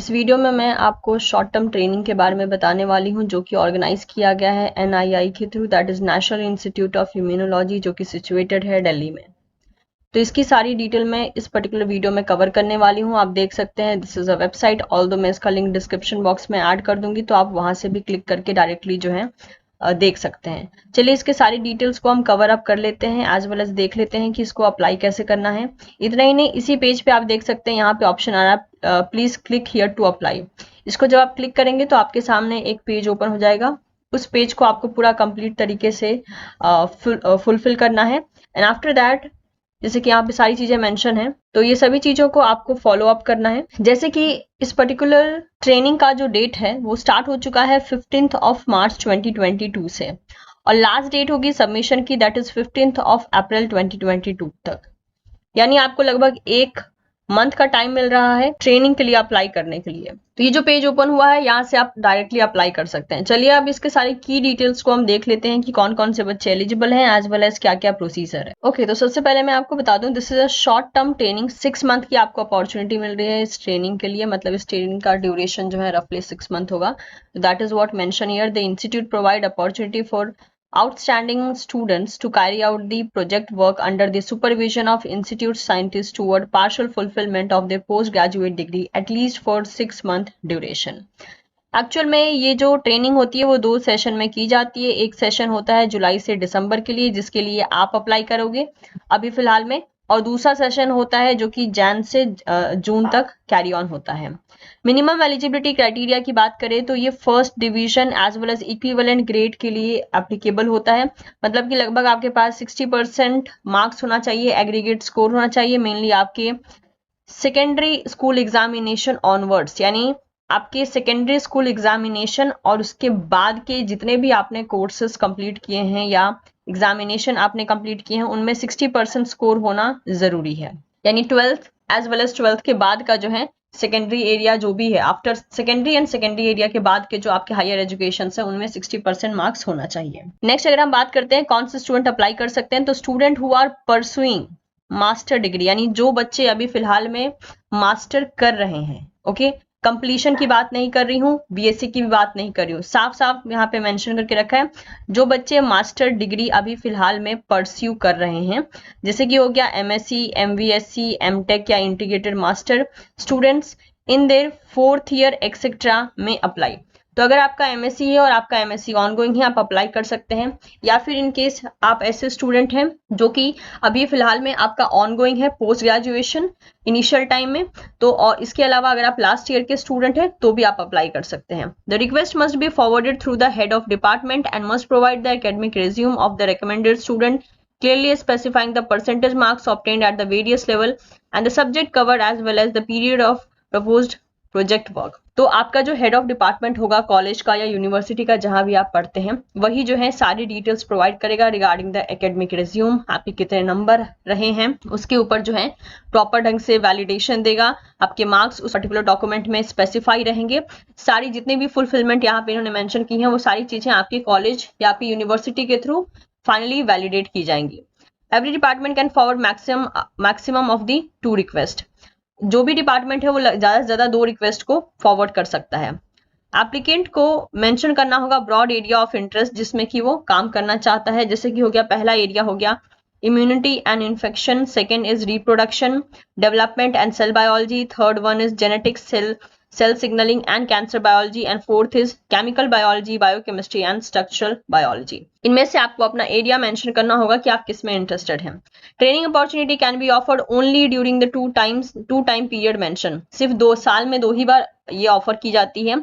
इस वीडियो में मैं आपको शॉर्ट टर्म ट्रेनिंग के बारे में बताने वाली हूं जो कि ऑर्गेनाइज किया गया है NII के through, that is national institute of immunology, जो कि सिचुएटेड है दिल्ली में। तो इसकी सारी डिटेल मैं इस पर्टिकुलर वीडियो में कवर करने वाली हूं। आप देख सकते हैं this is a website, although मैं इसका लिंक डिस्क्रिप्शन बॉक्स में ऐड कर दूंगी, तो आप वहां से भी क्लिक करके डायरेक्टली जो है देख सकते हैं। चलिए इसके सारी डिटेल्स को हम कवर अप कर लेते हैं, एज वेल एज देख लेते हैं कि इसको अप्लाई कैसे करना है। इतना ही नहीं, इसी पेज पे आप देख सकते हैं यहाँ पे ऑप्शन आ रहा है please click here to apply. इसको जब आप क्लिक करेंगे तो आपके सामने एक पेज ओपन हो जाएगा। उस पेज को आपको पूरा कंप्लीट तरीके से फुलफिल करना है। एंड आफ्टर दैट, जैसे कि यहाँ पे सारी चीजें मेंशन है, तो ये सभी चीजों को आपको फॉलो अप करना है। जैसे कि इस पर्टिकुलर ट्रेनिंग का जो डेट है वो स्टार्ट हो चुका है 15 ऑफ मार्च 2022 से, और लास्ट डेट होगी सबमिशन की, दैट इज 15 ऑफ अप्रैल 2022 तक। यानी आपको लगभग एक मंथ का टाइम मिल रहा है ट्रेनिंग के लिए अप्लाई करने के लिए। तो ये जो पेज ओपन हुआ है, यहाँ से आप डायरेक्टली अप्लाई कर सकते हैं। चलिए अब इसके सारे की डिटेल्स को हम देख लेते हैं कि कौन कौन से बच्चे एलिजिबल हैं, एज वेल एज क्या क्या प्रोसीजर है। ओके, तो सबसे पहले मैं आपको बता दूं, this is a short term training. 6 month की आपको अपॉर्चुनिटी मिल रही है इस ट्रेनिंग के लिए, मतलब इस ट्रेनिंग का ड्यूरेशन जो है रफली 6 मंथ होगा। That is what mention here, the institute provide opportunity for outstanding students to carry out the project work under the supervision of institute scientists toward partial fulfillment of their postgraduate degree at least for 6 month duration। Actual में ये जो training होती है वो 2 session में की जाती है। एक सेशन होता है जुलाई से दिसंबर के लिए, जिसके लिए आप अप्लाई करोगे अभी फिलहाल में, और दूसरा सेशन होता है जो कि जैन से जून तक कैरी ऑन होता है। मिनिमम एलिजिबिलिटी क्राइटेरिया की बात करें तो ये first division as well as equivalent grade के लिए एप्लीकेबल होता है। मतलब कि लगभग आपके पास 60% मार्क्स होना चाहिए, एग्रीगेट स्कोर होना चाहिए, मेनली आपके सेकेंडरी स्कूल एग्जामिनेशन ऑनवर्ड्स, यानी आपके सेकेंडरी स्कूल एग्जामिनेशन और उसके बाद के जितने भी आपने कोर्सेज कंप्लीट किए हैं या एग्जामिनेशन आपने कंप्लीट किए हैं, उनमें 60% स्कोर होना जरूरी है। यानी 12th as well as 12th के बाद का जो है सेकेंडरी एरिया जो भी है, after secondary and secondary area के बाद के जो आपके हायर एजुकेशन है उनमें 60% मार्क्स होना चाहिए। नेक्स्ट अगर हम बात करते हैं कौन से स्टूडेंट अप्लाई कर सकते हैं, तो student who are pursuing master degree, यानी जो बच्चे अभी फिलहाल में मास्टर कर रहे हैं। ओके, कंप्लीशन की बात नहीं कर रही हूँ, BSc की भी बात नहीं कर रही हूँ, साफ साफ यहाँ पे मेंशन करके रखा है जो बच्चे मास्टर डिग्री अभी फिलहाल में परस्यू कर रहे हैं, जैसे कि हो गया MSc, MVSc, MTech या integrated master students in their 4th year etcetera में अप्लाई। तो अगर आपका MSc है और आपका MSc ऑनगोइंग है, आप अप्लाई कर सकते हैं। या फिर इन केस आप ऐसे स्टूडेंट हैं जो कि अभी फिलहाल में आपका ऑनगोइंग है पोस्ट ग्रेजुएशन इनिशियल टाइम में, तो और इसके अलावा अगर आप लास्ट ईयर के स्टूडेंट हैं तो भी आप अप्लाई कर सकते हैं। The request must be forwarded through the head of department and must provide the academic resume of the recommended student clearly specifying the percentage marks obtained at the various level and the subject covered as well as the period of proposed project work. तो आपका जो head of department होगा college का या university का, जहां भी आप पढ़ते हैं, वही जो है सारी डिटेल्स प्रोवाइड करेगा रिगार्डिंग द एकेडमिक रिज्यूम, आपके कितने नंबर रहे हैं, उसके ऊपर जो है प्रॉपर ढंग से वैलिडेशन देगा। आपके मार्क्स उस पर्टिकुलर डॉक्यूमेंट में स्पेसिफाई रहेंगे। सारी जितनी भी फुलफिलमेंट यहाँ पे इन्होंने मेंशन की है वो सारी चीजें आपके कॉलेज या आपकी यूनिवर्सिटी के थ्रू फाइनली वैलिडेट की जाएंगी। Every department can forward maximum of the 2 request. जो भी डिपार्टमेंट है वो ज्यादा से ज्यादा 2 रिक्वेस्ट को फॉरवर्ड कर सकता है। एप्लीकेंट को मेंशन करना होगा ब्रॉड एरिया ऑफ इंटरेस्ट जिसमें कि वो काम करना चाहता है, जैसे कि हो गया पहला एरिया हो गया immunity and infection, second is reproduction, development and cell biology, third one is genetics, cell signalling and cancer biology, and fourth is chemical biology, biochemistry and structural biology. इनमें से आपको अपना एरिया मेंशन करना होगा कि आप किस में इंटरेस्टेड हैं। Training opportunity can be offered only during the 2 time period mention. सिर्फ 2 साल में 2 ही बार ये ऑफर की जाती है।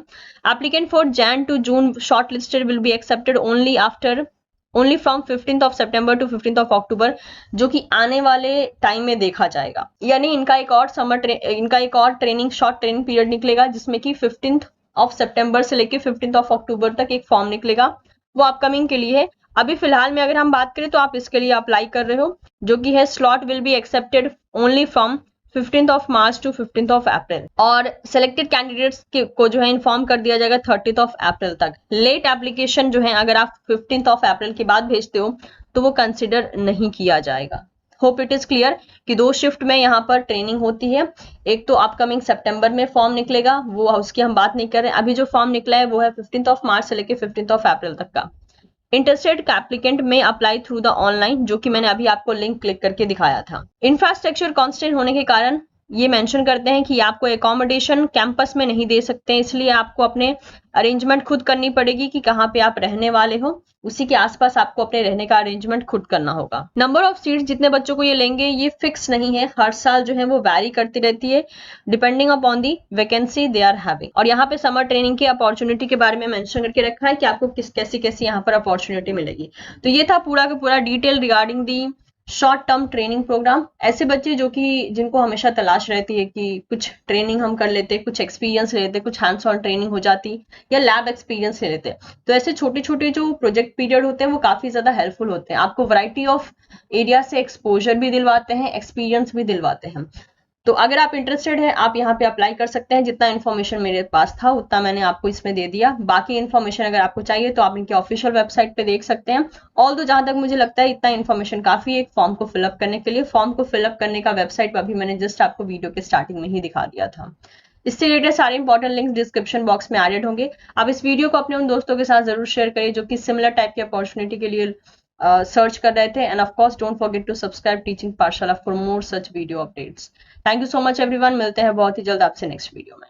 Applicant for Jan to June short listed will be accepted only from 15th of September to 15th of October, जो कि आने वाले टाइम में देखा जाएगा। यानी इनका एक और ट्रेनिंग शॉर्ट ट्रेनिंग पीरियड निकलेगा जिसमें कि 15th of September से लेके 15th of October तक एक फॉर्म निकलेगा, वो अपकमिंग के लिए है। अभी फिलहाल में अगर हम बात करें तो आप इसके लिए अप्लाई कर रहे हो, जो कि है slot will be accepted only from 15th of March to 15th of April, और सिलेक्टेड कैंडिडेट्स को जो है इन्फॉर्म कर दिया जाएगा 30th of April तक। लेट एप्लीकेशन जो है अगर आप 15th of April के बाद भेजते हो तो वो कंसिडर नहीं किया जाएगा। होप इट इज क्लियर कि 2 शिफ्ट में यहाँ पर ट्रेनिंग होती है। एक तो अपकमिंग सितंबर में फॉर्म निकलेगा, वो उसकी हम बात नहीं कर रहे हैं। अभी जो फॉर्म निकला है वो है 15 ऑफ मार्च से लेकर 15 ऑफ अप्रैल तक का। इंटरेस्टेड एप्लीकेंट में अप्लाई थ्रू द ऑनलाइन, जो कि मैंने अभी आपको लिंक क्लिक करके दिखाया था। इंफ्रास्ट्रक्चर कांस्टेंट होने के कारण ये मेंशन करते हैं कि आपको एकोमोडेशन कैंपस में नहीं दे सकते हैं, इसलिए आपको अपने अरेंजमेंट खुद करनी पड़ेगी कि कहाँ पे आप रहने वाले हो, उसी के आसपास आपको अपने रहने का अरेंजमेंट खुद करना होगा। नंबर ऑफ सीट्स जितने बच्चों को ये लेंगे ये फिक्स नहीं है, हर साल जो है वो वैरी करती रहती है depending upon the vacancy they are having. और यहाँ पे समर ट्रेनिंग की अपॉर्चुनिटी के बारे में मेंशन करके रखा है कि आपको कैसी कैसी यहाँ पर अपॉर्चुनिटी मिलेगी। तो ये था पूरा का पूरा detail regarding the short term training programme. ऐसे बच्चे जो कि जिनको हमेशा तलाश रहती है कि कुछ ट्रेनिंग हम कर लेते, कुछ एक्सपीरियंस ले लेते, कुछ हैंड्स ऑन ट्रेनिंग हो जाती या लैब एक्सपीरियंस ले लेते, तो ऐसे छोटे छोटे जो प्रोजेक्ट पीरियड होते हैं वो काफी ज्यादा हेल्पफुल होते हैं। आपको वैरायटी ऑफ एरिया से एक्सपोजर भी दिलवाते हैं, एक्सपीरियंस भी दिलवाते हैं। तो अगर आप इंटरेस्टेड हैं आप यहाँ पे अप्लाई कर सकते हैं। जितना इन्फॉर्मेशन मेरे पास था उतना मैंने आपको इसमें दे दिया। बाकी इन्फॉर्मेशन अगर आपको चाहिए तो आप इनके ऑफिशियल वेबसाइट पे देख सकते हैं। ऑल्दो जहां तक मुझे लगता है इतना इन्फॉर्मेशन काफी है एक फॉर्म को फिलअप करने के लिए। फॉर्म को फिलअप करने का वेबसाइट अभी मैंने जस्ट आपको वीडियो के स्टार्टिंग में ही दिखा दिया था। इससे रिलेटेड सारे इंपॉर्टेंट लिंक्स डिस्क्रिप्शन बॉक्स में एडेड होंगे। आप इस वीडियो को अपने उन दोस्तों के साथ जरूर शेयर करें जो कि सिमिलर टाइप की अपॉर्चुनिटी के लिए सर्च कर रहे थे। And of course don't forget to subscribe teaching Pathshala for more such video updates. Thank you so much everyone, मिलते हैं बहुत ही जल्द आपसे नेक्स्ट वीडियो में।